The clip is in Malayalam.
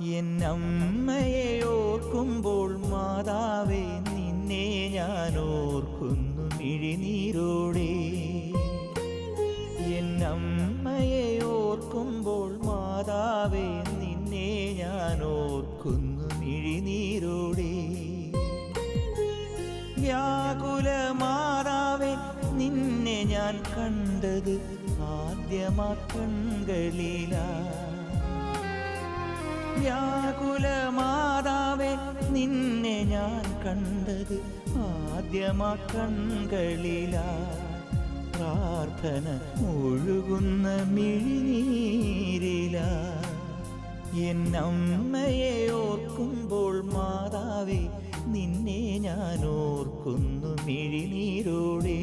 എന്നമ്മയെ ഓർക്കുമ്പോൾ മാതാവേ നിന്നെ ഞാൻ ഓർക്കുന്നു മിഴിനീരോടെ. എന്നമ്മയെ ഓർക്കുമ്പോൾ മാതാവേ നിന്നെ ഞാൻ ഓർക്കുന്നു മിഴിനീരോടെ. വ്യാകുല മാതാവേ നിന്നെ ഞാൻ കണ്ടത് ആദ്യമാ കൺകളിലാ. വ്യാകുല മാതാവേ നിന്നെ ഞാൻ കണ്ടത് ആദ്യമാ കൺകളിലാ. പ്രാർത്ഥന ഒഴുകുന്ന മിഴിനീരിലാ. എന്നമ്മയെ ഓർക്കുമ്പോൾ മാതാവേ നിന്നെ ഞാൻ ഓർക്കുന്നു മിഴിനീരോടെ.